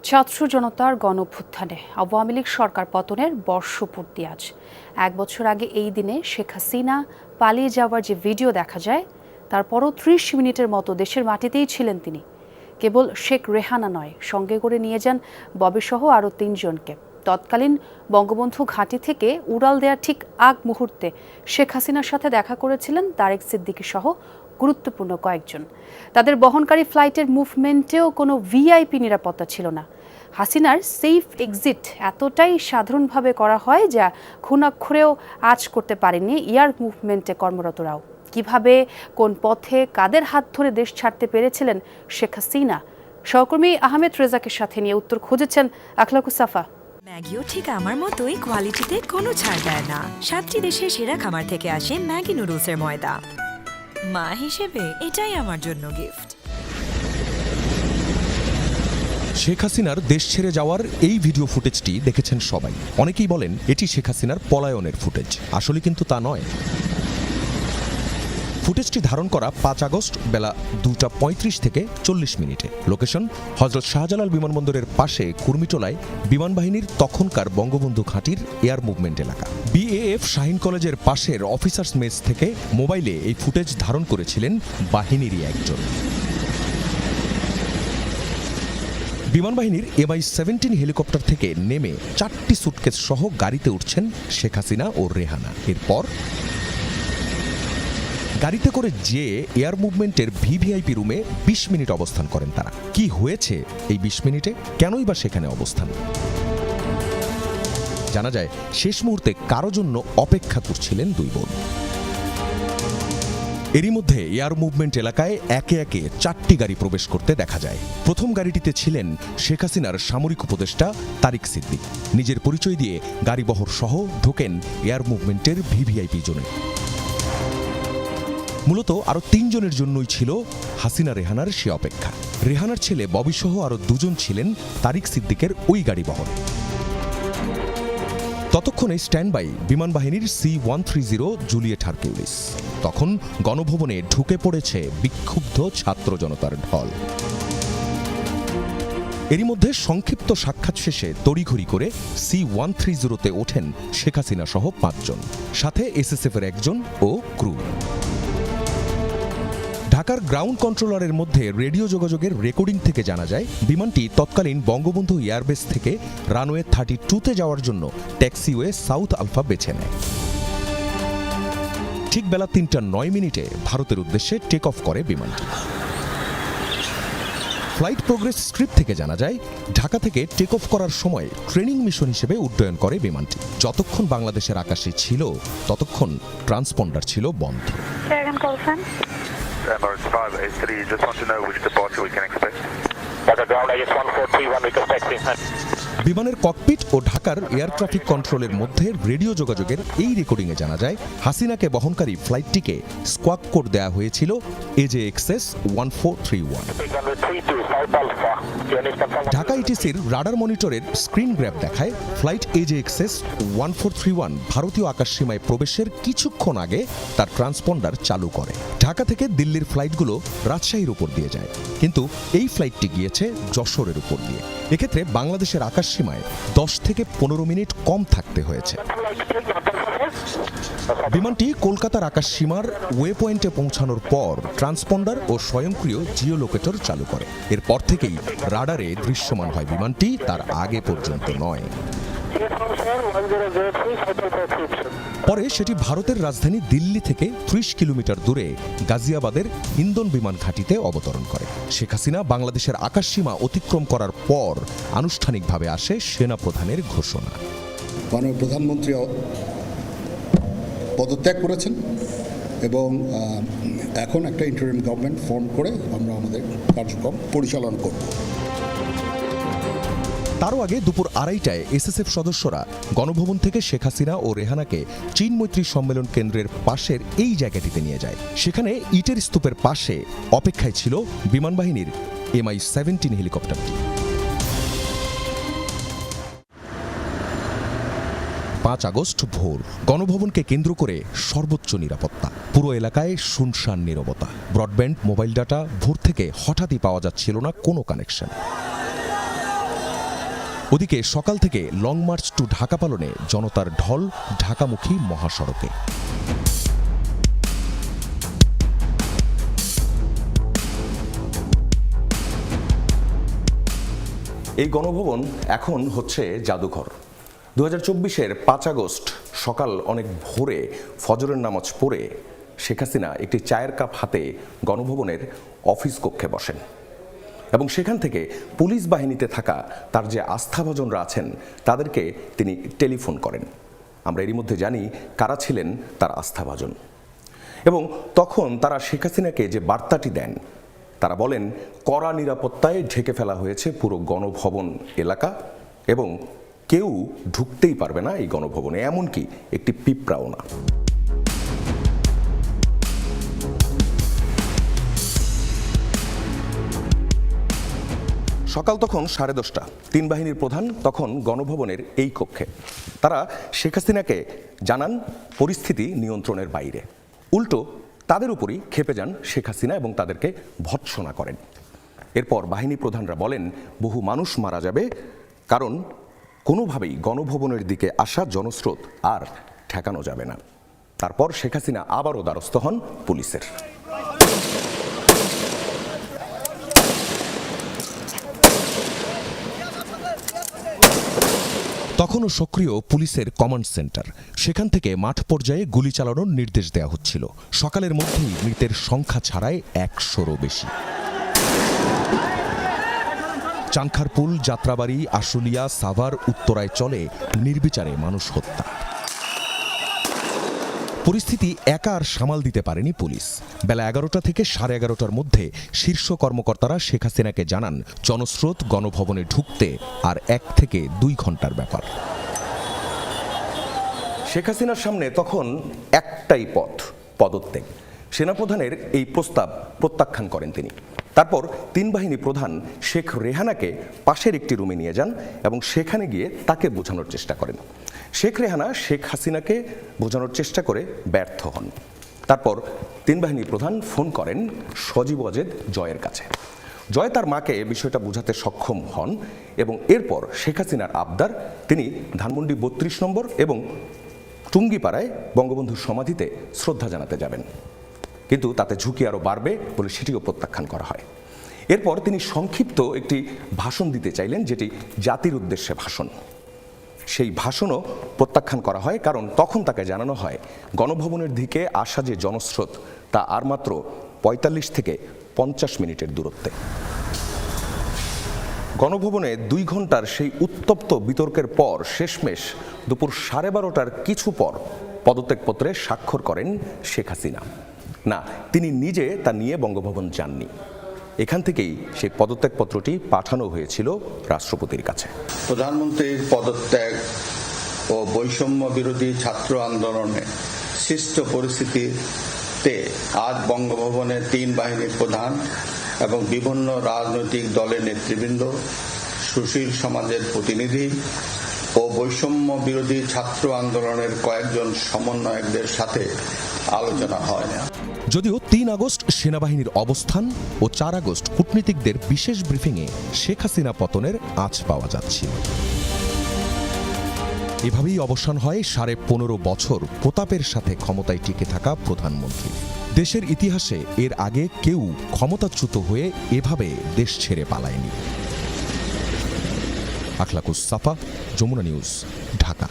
ছাত্র জনতার গণঅভ্যুত্থানে আওয়ামী লীগ সরকার পতনের বর্ষপূর্তি আজ। এক বছর আগে এই দিনে শেখ হাসিনা পালিয়ে যাওয়ার যে ভিডিও দেখা যায়, তারপরও ৩০ মিনিটের মতো দেশের মাটিতেই ছিলেন তিনি। কেবল শেখ রেহানা নয়, সঙ্গে করে নিয়ে যান ববিসহ আরও ৩ জনকে। তৎকালীন বঙ্গবন্ধু ঘাঁটি থেকে উড়াল দেওয়ার ঠিক আগ মুহূর্তে শেখ হাসিনার সাথে দেখা করেছিলেন তারেক সিদ্দিকী সহ গুরুত্বপূর্ণ কয়েকজন। তাদের বহনকারী ফ্লাইটের মুভমেন্টেও কোনো ভিআইপি নিরাপত্তা ছিল না। হাসিনার সেফ এক্সিট এতটাই সাধারণভাবে করা হয় যা ঘুণাক্ষরেও আঁচ করতে পারেনি এয়ার মুভমেন্টে কর্মরতরাও। কিভাবে, কোন পথে, কাদের হাত ধরে দেশ ছাড়তে পেরেছিলেন শেখ হাসিনা? সহকর্মী আহমেদ রেজাকের সাথে নিয়ে উত্তর খুঁজেছেন আখলাকুস সাফা। ম্যাগিও ঠিক আমার মতোই কোয়ালিটিতে কোনো ছাড় দেয় না। 7টি দেশের সেরা খামার থেকে আসে ম্যাগি নুডলসের ময়দা। মা হিসেবে এটাই আমার জন্য গিফট। শেখ হাসিনার দেশ ছেড়ে যাওয়ার এই ভিডিও ফুটেজটি দেখেছেন সবাই। অনেকেই বলেন এটি শেখ হাসিনার পলায়নের ফুটেজ, আসলে কিন্তু তা নয়। ফুটেজটি ধারণ করা 5 আগস্ট বেলা 2:35 থেকে 40 মিনিটে। লোকেশন হযরত শাহজালাল বিমানবন্দরের পাশে কুর্মিটোলায় বিমান বাহিনীর তখনকার বঙ্গবন্ধু ঘাঁটির এয়ার মুভমেন্ট এলাকা। বিএএফ শাহীন কলেজের পাশের অফিসার্স মেস থেকে মোবাইলে এই ফুটেজ ধারণ করেছিলেন বাহিনীরই একজন। বিমান বাহিনীর MI-17 হেলিকপ্টার থেকে নেমে 4টি সুটকেস সহ গাড়িতে উঠছেন শেখ হাসিনা ও রেহানা। এরপর গাড়িতে করে যেয়ে এয়ার মুভমেন্টের ভিভিআইপি রুমে 20 মিনিট অবস্থান করেন তারা। কি হয়েছে এই 20 মিনিটে? কেনই বা সেখানে অবস্থান? জানা যায় শেষ মুহূর্তে কারো জন্য অপেক্ষা করছিলেন দুই বোন। এরই মধ্যে এয়ার মুভমেন্ট এলাকায় একে একে 4টি গাড়ি প্রবেশ করতে দেখা যায়। প্রথম গাড়িটিতে ছিলেন শেখ হাসিনার সামরিক উপদেষ্টা তারেক সিদ্দিক। নিজের পরিচয় দিয়ে গাড়িবহর সহ ঢোকেন এয়ার মুভমেন্টের ভিভিআইপি জোনে। মূলত আরো 3 জনের জন্যই ছিল হাসিনা রেহানার সে অপেক্ষা। রেহানার ছেলে ববিসহ আরো 2 জন ছিলেন তারেক সিদ্দিকের ওই গাড়িবহরে। ততক্ষণে স্ট্যান্ড বাই বিমান বাহিনীর C-130 জুলিয়েট হারকিউলিস। তখন গণভবনে ঢুকে পড়েছে বিক্ষুব্ধ ছাত্র জনতার ঢল। এরই মধ্যে সংক্ষিপ্ত সাক্ষাৎ শেষে তড়িঘড়ি করে C-130-তে ওঠেন শেখ হাসিনা সহ 5 জন, সাথে SSF-এর 1 জন ও ক্রু। ঢাকার গ্রাউন্ড কন্ট্রোলারের মধ্যে রেডিও যোগাযোগের রেকর্ডিং থেকে জানা যায় বিমানটি তৎকালীন বঙ্গবন্ধু এয়ারবেস থেকে রানওয়ে 32-তে যাওয়ার জন্য ট্যাক্সিওয়ে সাউথ আলফা বেছে নেয়। ঠিক বেলা 3:09 মিনিটে ভারতের উদ্দেশ্যে টেক অফ করে বিমানটি। ফ্লাইট প্রোগ্রেস স্ক্রিপ্ট থেকে জানা যায় ঢাকা থেকে টেক অফ করার সময় ট্রেনিং মিশন হিসেবে উড্ডয়ন করে বিমানটি। যতক্ষণ বাংলাদেশের আকাশে ছিল ততক্ষণ ট্রান্সপন্ডার ছিল বন্ধ। Emirates 583, just want to know which departure we can expect. বিমানের ককপিট ও ঢাকার এয়ার ট্রাফিক কন্ট্রোলের মধ্যে রেডিও যোগাযোগের এই রেকর্ডিংয়ে জানা যায় হাসিনাকে বহনকারী ফ্লাইটটিকে স্কোয়াক কোড দেওয়া হয়েছিল AJXS 1431। ঢাকা ইটিসির রাডার মনিটরের স্ক্রিন গ্র্যাব দেখায় ফ্লাইট AJXS 1431 ভারতীয় আকাশসীমায় প্রবেশের কিছুক্ষণ আগে তার ট্রান্সপন্ডার চালু করে। ঢাকা থেকে দিল্লির ফ্লাইটগুলো রাজশাহীর উপর দিয়ে যায়, কিন্তু এই ফ্লাইটটি গিয়েছে যশোরের উপর দিয়ে। এক্ষেত্রে বাংলাদেশের আকাশসীমায় 10 থেকে 15 মিনিট কম থাকতে হয়েছে। বিমানটি কলকাতার আকাশসীমার ওয়ে পয়েন্টে পৌঁছানোর পর ট্রান্সপন্ডার ও স্বয়ংক্রিয় জিও লোকেটর চালু করে। এরপর থেকেই রাডারে দৃশ্যমান হয় বিমানটি, তার আগে পর্যন্ত নয়। পরে সেটি ভারতের রাজধানী দিল্লি থেকে 30 কিলোমিটার দূরে গাজিয়াবাদের হিন্দন বিমান ঘাঁটিতে অবতরণ করে। শেখ হাসিনা বাংলাদেশের আকাশসীমা অতিক্রম করার পর আনুষ্ঠানিকভাবে আসে সেনাপ্রধানের ঘোষণা। মাননীয় প্রধানমন্ত্রী পদত্যাগ করেছেন এবং এখন একটা ইন্টারিম গভর্নমেন্ট ফর্ম করে আমরা আমাদের কার্যক্রম পরিচালনা করব। তারও আগে দুপুর 2:30টায় SSF সদস্যরা গণভবন থেকে শেখ হাসিনা ও রেহানাকে চীন মৈত্রী সম্মেলন কেন্দ্রের পাশের এই জায়গাটিতে নিয়ে যায়। সেখানে ইটের স্তূপের পাশে অপেক্ষায় ছিল বিমান বাহিনীর MI-17 হেলিকপ্টারটি। 5 আগস্ট ভোর গণভবনকে কেন্দ্র করে সর্বোচ্চ নিরাপত্তা। পুরো এলাকায় শুনশান নীরবতা। ব্রডব্যান্ড, মোবাইল ডাটা ভোর থেকে হঠাৎই পাওয়া যাচ্ছিল না কোনো কানেকশন। ওদিকে সকাল থেকে লং মার্চ টু ঢাকা পালনে জনতার ঢল ঢাকামুখী মহাসড়কে। এই গণভবন এখন হচ্ছে জাদুঘর। 2024-এর 5 আগস্ট সকাল অনেক ভোরে ফজরের নামাজ পড়ে শেখ হাসিনা একটি চায়ের কাপ হাতে গণভবনের অফিস কক্ষে বসেন এবং সেখান থেকে পুলিশ বাহিনীতে থাকা তার যে আস্থাভাজনরা আছেন তাদেরকে তিনি টেলিফোন করেন। আমরা এরই মধ্যে জানি কারা ছিলেন তার আস্থাভাজন এবং তখন তারা শেখ হাসিনাকে যে বার্তাটি দেন, তারা বলেন কড়া নিরাপত্তায় ঢেকে ফেলা হয়েছে পুরো গণভবন এলাকা এবং কেউ ঢুকতেই পারবে না এই গণভবনে, এমনকি একটি পিঁপড়াও না। সকাল তখন 10:30। 3 বাহিনীর প্রধান তখন গণভবনের এই কক্ষে। তারা শেখ হাসিনাকে জানান পরিস্থিতি নিয়ন্ত্রণের বাইরে। উল্টো তাদের উপরই ক্ষেপে যান শেখ হাসিনা এবং তাদেরকে ভৎসনা করেন। এরপর বাহিনী প্রধানরা বলেন বহু মানুষ মারা যাবে, কারণ কোনোভাবেই গণভবনের দিকে আসা জনস্রোত আর ঠেকানো যাবে না। তারপর শেখ হাসিনা আবারও দ্বারস্থ হন পুলিশের। তখনও সক্রিয় পুলিশের কমান্ড সেন্টার। সেখান থেকে মাঠ পর্যায়ে গুলি চালানোর নির্দেশ দেওয়া হচ্ছিল। সকালের মধ্যেই মৃতের সংখ্যা ছাড়ায় 100-রও বেশি। চানখারপুল, যাত্রাবাড়ি, আশুলিয়া, সাভার, উত্তরায় চলে নির্বিচারে মানুষ হত্যা। পরিস্থিতি একা আর সামাল দিতে পারেনি পুলিশ। বেলা 11টা থেকে 11:30টার মধ্যে শীর্ষ কর্মকর্তারা শেখ হাসিনাকে জানান জনস্রোত গণভবনে ঢুকতে আর 1 থেকে 2 ঘন্টার ব্যাপার। শেখ হাসিনার সামনে তখন একটাই পথ, পদত্যাগ। সেনাপ্রধানের এই প্রস্তাব প্রত্যাখ্যান করেন তিনি। তারপর 3 বাহিনী প্রধান শেখ রেহানাকে পাশের একটি রুমে নিয়ে যান এবং সেখানে গিয়ে তাকে বোঝানোর চেষ্টা করেন। শেখ রেহানা শেখ হাসিনাকে বোঝানোর চেষ্টা করে ব্যর্থ হন। তারপর 3 বাহিনী প্রধান ফোন করেন সজীব ওয়াজেদ জয়ের কাছে। জয় তার মাকে বিষয়টা বোঝাতে সক্ষম হন এবং এরপর শেখ হাসিনার আবদার তিনি ধানমন্ডি 32 নম্বর এবং টুঙ্গিপাড়ায় বঙ্গবন্ধুর সমাধিতে শ্রদ্ধা জানাতে যাবেন, কিন্তু তাতে ঝুঁকি আরও বাড়বে বলে সেটিও প্রত্যাখ্যান করা হয়। এরপর তিনি সংক্ষিপ্ত একটি ভাষণ দিতে চাইলেন, যেটি জাতির উদ্দেশ্যে ভাষণ। সেই ভাষণও প্রত্যাখ্যান করা হয়, কারণ তখন তাকে জানানো হয় গণভবনের দিকে আসা যে জনস্রোত তা আর মাত্র 45 থেকে 50 মিনিটের দূরত্বে। গণভবনে 2 ঘন্টার সেই উত্তপ্ত বিতর্কের পর শেষমেশ দুপুর 12:30টার কিছু পর পদত্যাগপত্রে স্বাক্ষর করেন শেখ হাসিনা। না, তিনি নিজে তা নিয়ে বঙ্গভবন যাননি। এখান থেকেই সেই পদত্যাগপত্রটি পাঠানো হয়েছিল রাষ্ট্রপতির কাছে। প্রধানমন্ত্রীর পদত্যাগ ও বৈষম্য বিরোধী ছাত্র আন্দোলনে সৃষ্ট পরিস্থিতিতে আজ বঙ্গভবনের 3 বাহিনীর প্রধান এবং বিভিন্ন রাজনৈতিক দলের নেতৃবৃন্দ, সুশীল সমাজের প্রতিনিধি ও বৈষম্য বিরোধী ছাত্র আন্দোলনের কয়েকজন সমন্বয়কদের সাথে আলোচনা হয়। যদিও 3 আগস্ট সেনাবাহিনীর অবস্থান ও 4 আগস্ট কূটনীতিকদের বিশেষ ব্রিফিংয়ে শেখ হাসিনা পতনের আঁচ পাওয়া যাচ্ছিল। এভাবেই অবসান হয় 15.5 বছর প্রতাপের সাথে ক্ষমতায় টিকে থাকা প্রধানমন্ত্রী। দেশের ইতিহাসে এর আগে কেউ ক্ষমতাচ্যুত হয়ে এভাবে দেশ ছেড়ে পালায়নি। আখলাকুস সাফা, যমুনা নিউজ, ঢাকা।